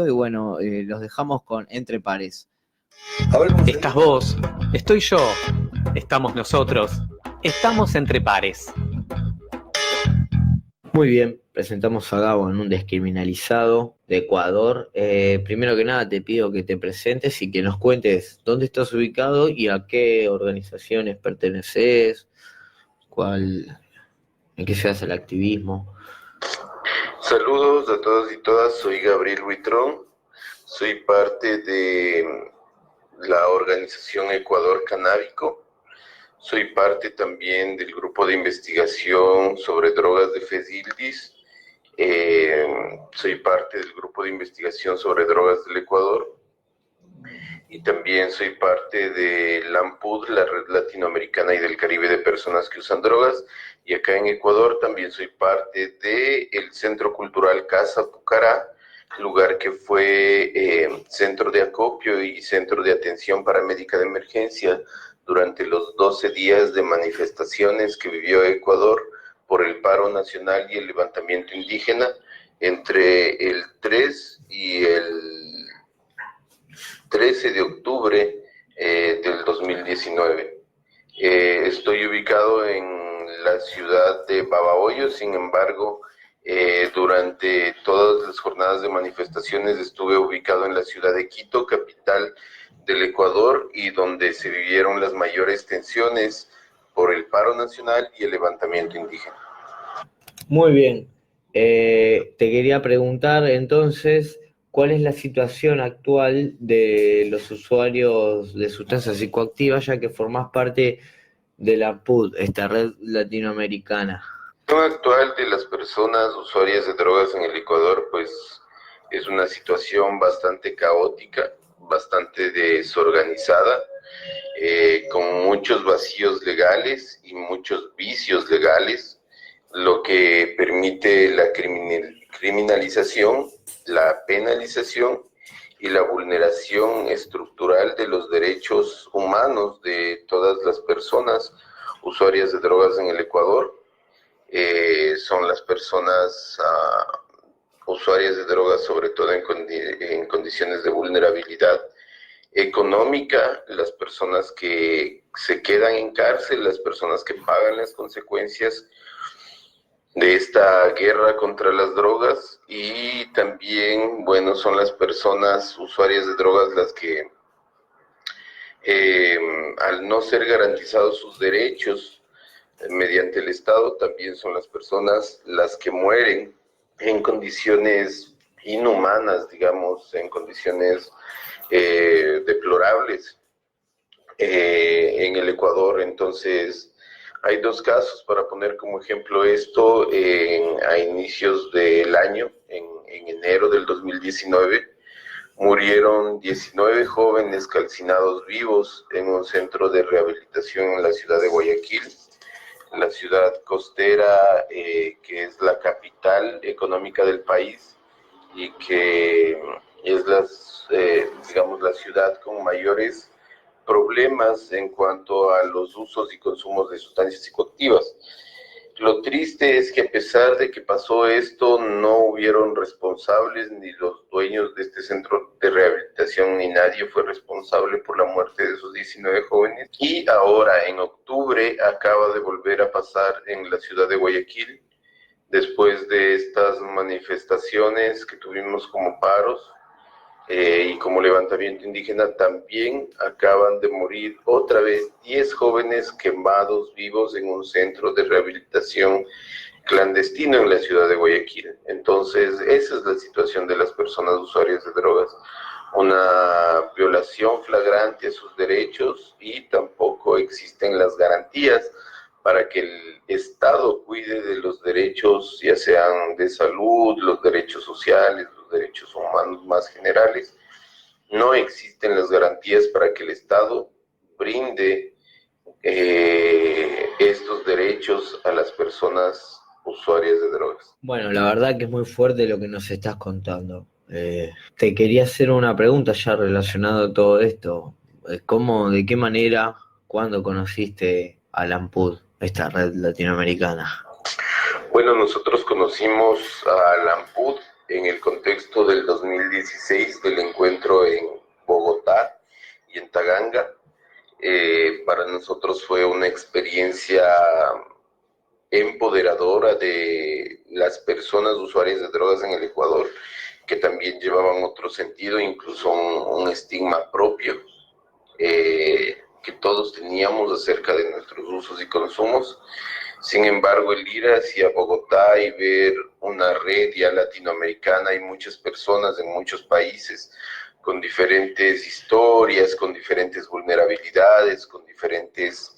y bueno, los dejamos con Entre Pares. Estás vos, estoy yo, estamos nosotros, estamos entre pares. Muy bien, presentamos a Gabo en un descriminalizado de Ecuador. Primero que nada te pido que te presentes y que nos cuentes dónde estás ubicado y a qué organizaciones perteneces, en qué se hace el activismo. Saludos a todos y todas, soy Gabriel Huitrón, soy parte de la organización Ecuador Canábico, soy parte también del grupo de investigación sobre drogas de FESILDIS, soy parte del grupo de investigación sobre drogas del Ecuador y también soy parte de la AMPUD, la Red Latinoamericana y del Caribe de Personas que Usan Drogas, y acá en Ecuador también soy parte del Centro Cultural Casa Pucará, lugar que fue centro de acopio y centro de atención paramédica de emergencia durante los 12 días de manifestaciones que vivió Ecuador por el paro nacional y el levantamiento indígena entre el 3 y el 13 de octubre del 2019. Estoy ubicado en la ciudad de Babahoyo, sin embargo, durante todas las jornadas de manifestaciones estuve ubicado en la ciudad de Quito, capital del Ecuador, y donde se vivieron las mayores tensiones por el paro nacional y el levantamiento indígena. Muy bien. Te quería preguntar entonces, ¿cuál es la situación actual de los usuarios de sustancias psicoactivas, ya que formás parte de la PUD, esta red latinoamericana? La situación actual de las personas usuarias de drogas en el Ecuador, pues es una situación bastante caótica, bastante desorganizada, con muchos vacíos legales y muchos vicios legales, lo que permite la criminalización, la penalización y la vulneración estructural de los derechos humanos de todas las personas usuarias de drogas en el Ecuador. Son las personas usuarias de drogas, sobre todo en condiciones de vulnerabilidad económica, las personas que se quedan en cárcel, las personas que pagan las consecuencias de esta guerra contra las drogas, y también, bueno, son las personas usuarias de drogas las que, al no ser garantizados sus derechos mediante el Estado, también son las personas las que mueren en condiciones inhumanas, digamos, en condiciones deplorables en el Ecuador. Entonces, hay dos casos para poner como ejemplo esto. A inicios del año, en enero del 2019, murieron 19 jóvenes calcinados vivos en un centro de rehabilitación en la ciudad de Guayaquil, la ciudad costera, que es la capital económica del país y que es digamos, la ciudad con mayores problemas en cuanto a los usos y consumos de sustancias psicoactivas. Lo triste es que a pesar de que pasó esto, no hubieron responsables, ni los dueños de este centro de rehabilitación, ni nadie fue responsable por la muerte de esos 19 jóvenes. Y ahora, en octubre, acaba de volver a pasar en la ciudad de Guayaquil, después de estas manifestaciones que tuvimos como paros, y como levantamiento indígena, también acaban de morir otra vez 10 jóvenes quemados vivos en un centro de rehabilitación clandestino en la ciudad de Guayaquil. Entonces, esa es la situación de las personas usuarias de drogas. Una violación flagrante a sus derechos, y tampoco existen las garantías para que el Estado cuide de los derechos, ya sean de salud, los derechos sociales, los derechos humanos más generales. No existen las garantías para que el Estado brinde estos derechos a las personas usuarias de drogas. Bueno, la verdad que es muy fuerte lo que nos estás contando. Te quería hacer una pregunta ya relacionada a todo esto. ¿Cómo, de qué manera, cuándo conociste a la AMPUD, esta red latinoamericana? Bueno, nosotros conocimos a la AMPUD en el contexto del 2016 del encuentro en Bogotá y en Taganga. Para nosotros fue una experiencia empoderadora de las personas usuarias de drogas en el Ecuador, que también llevaban otro sentido, incluso un estigma propio que todos teníamos acerca de nuestros usos y consumos. Sin embargo, el ir hacia Bogotá y ver una red ya latinoamericana y muchas personas en muchos países con diferentes historias, con diferentes vulnerabilidades, con diferentes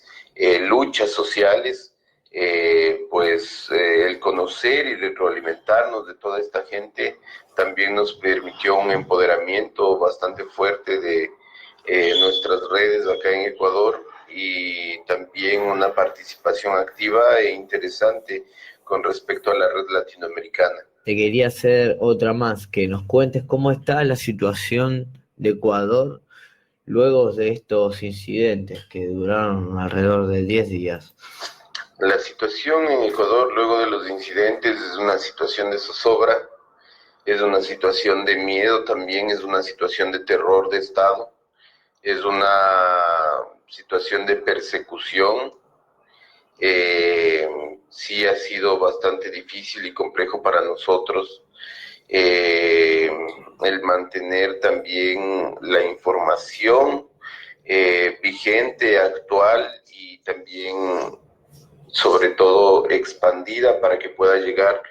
luchas sociales, el conocer y retroalimentarnos de toda esta gente también nos permitió un empoderamiento bastante fuerte de nuestras redes acá en Ecuador, y también una participación activa e interesante con respecto a la red latinoamericana. Te quería hacer otra más, que nos cuentes cómo está la situación de Ecuador luego de estos incidentes que duraron alrededor de 10 días. La situación en Ecuador luego de los incidentes es una situación de zozobra, es una situación de miedo también, es una situación de terror de Estado, es una situación de persecución. Sí ha sido bastante difícil y complejo para nosotros el mantener también la información vigente, actual y también, sobre todo, expandida para que pueda llegar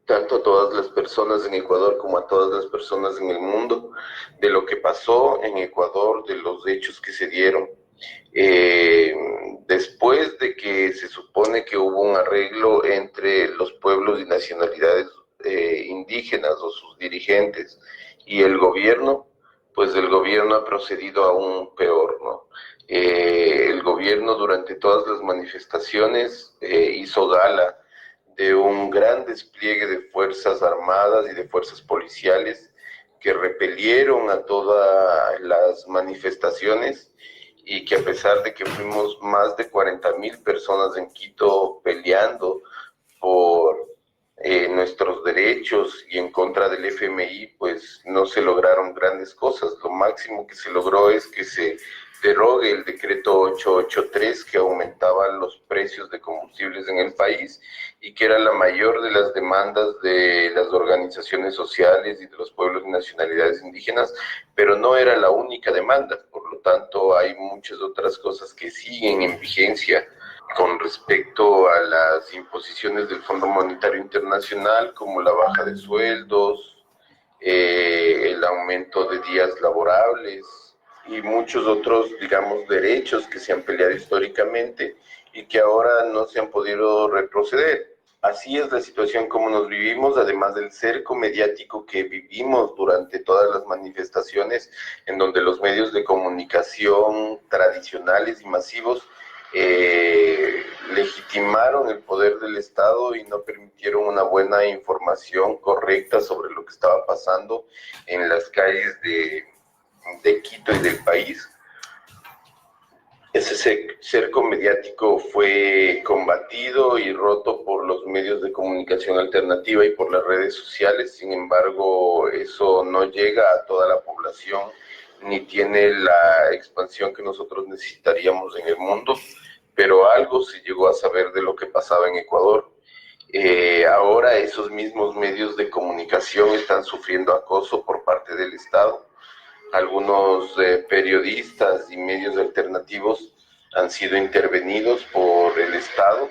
tanto a todas las personas en Ecuador como a todas las personas en el mundo, de lo que pasó en Ecuador, de los hechos que se dieron. Después de que se supone que hubo un arreglo entre los pueblos y nacionalidades indígenas o sus dirigentes y el gobierno, pues el gobierno ha procedido aún peor, ¿no? El gobierno durante todas las manifestaciones hizo gala de un gran despliegue de fuerzas armadas y de fuerzas policiales que repelieron a todas las manifestaciones, y que a pesar de que fuimos más de 40,000 personas en Quito peleando por nuestros derechos y en contra del FMI, pues no se lograron grandes cosas. Lo máximo que se logró es que se derogue el decreto 883, que aumentaba los precios de combustibles en el país y que era la mayor de las demandas de las organizaciones sociales y de los pueblos y nacionalidades indígenas, pero no era la única demanda. Por lo tanto, hay muchas otras cosas que siguen en vigencia con respecto a las imposiciones del Fondo Monetario Internacional, como la baja de sueldos, el aumento de días laborables y muchos otros, digamos, derechos que se han peleado históricamente y que ahora no se han podido retroceder. Así es la situación como nos vivimos, además del cerco mediático que vivimos durante todas las manifestaciones, en donde los medios de comunicación tradicionales y masivos legitimaron el poder del Estado y no permitieron una buena información correcta sobre lo que estaba pasando en las calles de Quito y del país. Ese cerco mediático fue combatido y roto por los medios de comunicación alternativa y por las redes sociales. Sin embargo, eso no llega a toda la población ni tiene la expansión que nosotros necesitaríamos en el mundo, pero algo se llegó a saber de lo que pasaba en Ecuador. Ahora esos mismos medios de comunicación están sufriendo acoso por parte del Estado. Algunos periodistas y medios alternativos han sido intervenidos por el Estado,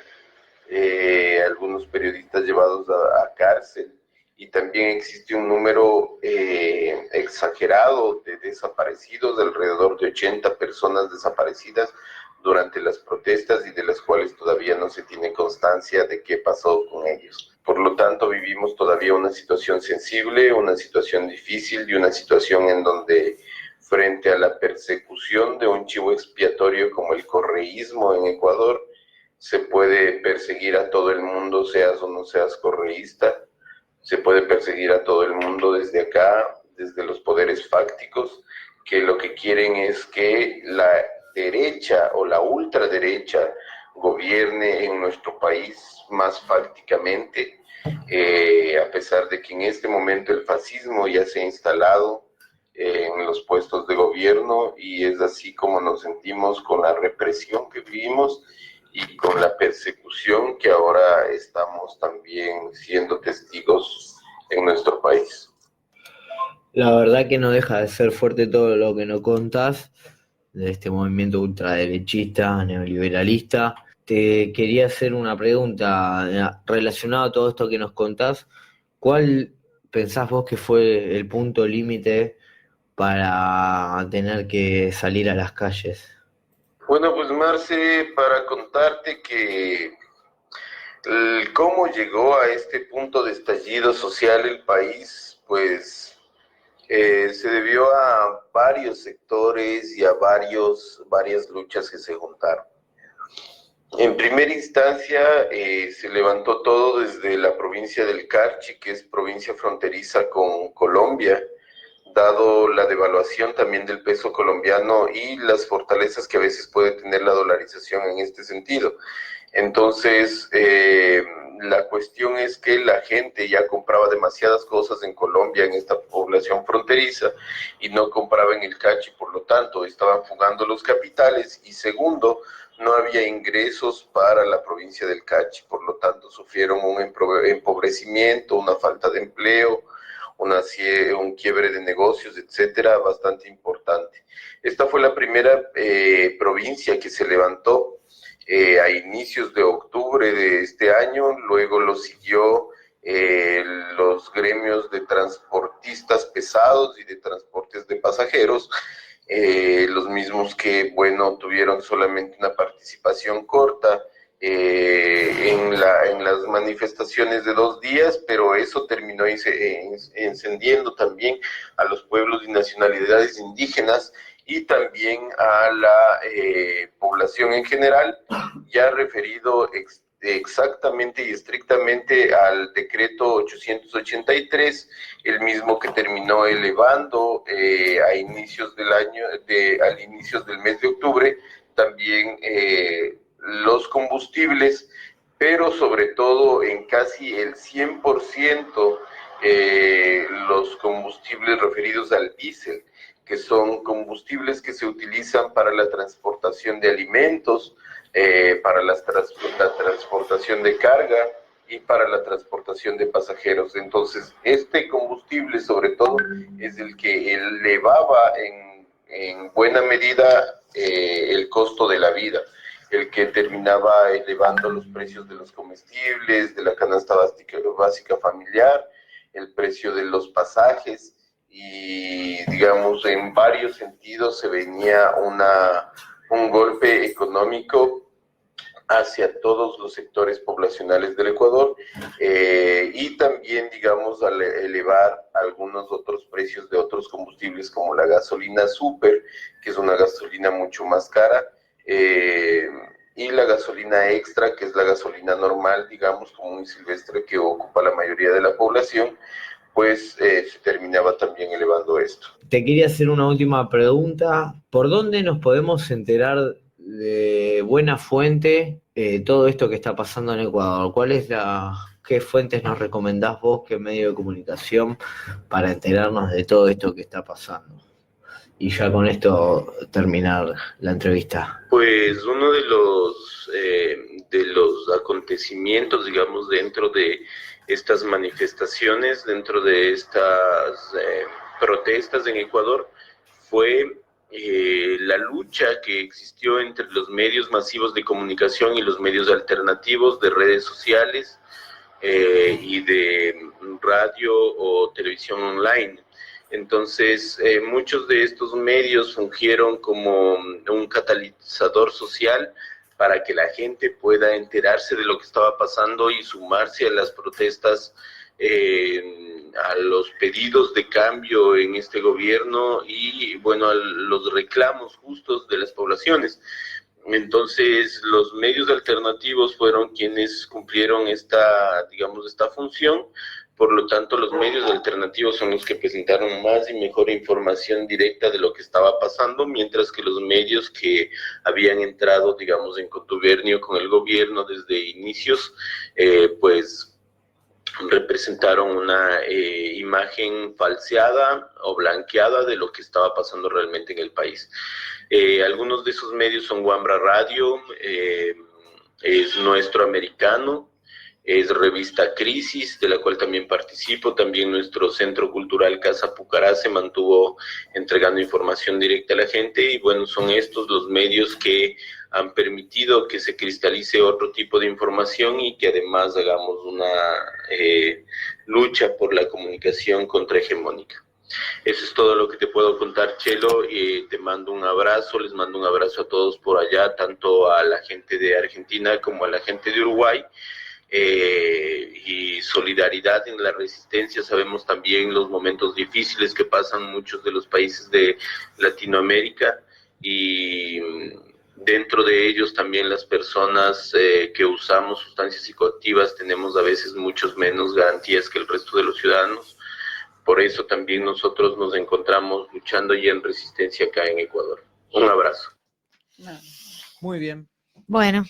algunos periodistas llevados a cárcel, y también existe un número exagerado de desaparecidos, de alrededor de 80 personas desaparecidas durante las protestas y de las cuales todavía no se tiene constancia de qué pasó con ellos. Por lo tanto, vivimos todavía una situación sensible, una situación difícil y una situación en donde, frente a la persecución de un chivo expiatorio como el correísmo en Ecuador, se puede perseguir a todo el mundo, seas o no seas correísta, se puede perseguir a todo el mundo desde acá, desde los poderes fácticos, que lo que quieren es que la derecha o la ultraderecha gobierne en nuestro país más fácticamente, a pesar de que en este momento el fascismo ya se ha instalado en los puestos de gobierno, y es así como nos sentimos con la represión que vivimos y con la persecución que ahora estamos también siendo testigos en nuestro país. La verdad que no deja de ser fuerte todo lo que nos contás de este movimiento ultraderechista, neoliberalista. Te quería hacer una pregunta relacionada a todo esto que nos contás. ¿Cuál pensás vos que fue el punto límite para tener que salir a las calles? Bueno, pues Marce, para contarte que cómo llegó a este punto de estallido social el país, pues se debió a varios sectores y a varias luchas que se juntaron. En primera instancia, se levantó todo desde la provincia del Carchi, que es provincia fronteriza con Colombia, dado la devaluación también del peso colombiano y las fortalezas que a veces puede tener la dolarización en este sentido. Entonces, la cuestión es que la gente ya compraba demasiadas cosas en Colombia, en esta población fronteriza, y no compraba en el Cachi, por lo tanto, estaban fugando los capitales, y segundo, no había ingresos para la provincia del Cachi, por lo tanto, sufrieron un empobrecimiento, una falta de empleo, un quiebre de negocios, etcétera, bastante importante. Esta fue la primera provincia que se levantó a inicios de octubre de este año. Luego lo siguió los gremios de transportistas pesados y de transportes de pasajeros, los mismos que, bueno, tuvieron solamente una participación corta en las manifestaciones de 2 días, pero eso terminó encendiendo también a los pueblos y nacionalidades indígenas y también a la población en general, ya referido exactamente y estrictamente al decreto 883, el mismo que terminó elevando a inicios del año, al inicios del mes de octubre, también los combustibles, pero sobre todo en casi el 100% los combustibles referidos al diésel, que son combustibles que se utilizan para la transportación de alimentos, para la transportación de carga y para la transportación de pasajeros. Entonces, este combustible, sobre todo, es el que elevaba en buena medida el costo de la vida, el que terminaba elevando los precios de los comestibles, de la canasta básica familiar, el precio de los pasajes, y digamos en varios sentidos se venía un golpe económico hacia todos los sectores poblacionales del Ecuador, y también, digamos, al elevar algunos otros precios de otros combustibles como la gasolina super, que es una gasolina mucho más cara, y la gasolina extra, que es la gasolina normal, digamos, común y silvestre, que ocupa la mayoría de la población, pues se terminaba también elevando esto. Te quería hacer una última pregunta. ¿Por dónde nos podemos enterar de buena fuente todo esto que está pasando en Ecuador? ¿Qué fuentes nos recomendás vos, qué medio de comunicación para enterarnos de todo esto que está pasando? Y ya con esto terminar la entrevista. Pues uno de los acontecimientos, digamos, dentro de estas manifestaciones, dentro de estas protestas en Ecuador, fue la lucha que existió entre los medios masivos de comunicación y los medios alternativos de redes sociales y de radio o televisión online. Entonces, muchos de estos medios fungieron como un catalizador social para que la gente pueda enterarse de lo que estaba pasando y sumarse a las protestas, a los pedidos de cambio en este gobierno y, bueno, a los reclamos justos de las poblaciones. Entonces, los medios alternativos fueron quienes cumplieron esta función. Por lo tanto, los medios alternativos son los que presentaron más y mejor información directa de lo que estaba pasando, mientras que los medios que habían entrado, digamos, en contubernio con el gobierno desde inicios, pues representaron una imagen falseada o blanqueada de lo que estaba pasando realmente en el país. Algunos de esos medios son Wambra Radio, es Nuestro Americano, es Revista Crisis, de la cual también participo. También nuestro Centro Cultural Casa Pucará se mantuvo entregando información directa a la gente, y bueno, son estos los medios que han permitido que se cristalice otro tipo de información y que además hagamos una lucha por la comunicación contrahegemónica. Eso es todo lo que te puedo contar, Chelo. Te mando un abrazo, les mando un abrazo a todos por allá, tanto a la gente de Argentina como a la gente de Uruguay. Y solidaridad en la resistencia. Sabemos también los momentos difíciles que pasan muchos de los países de Latinoamérica, y dentro de ellos también las personas que usamos sustancias psicoactivas tenemos a veces muchos menos garantías que el resto de los ciudadanos. Por eso también nosotros nos encontramos luchando y en resistencia acá en Ecuador. Un abrazo. Muy bien. Bueno,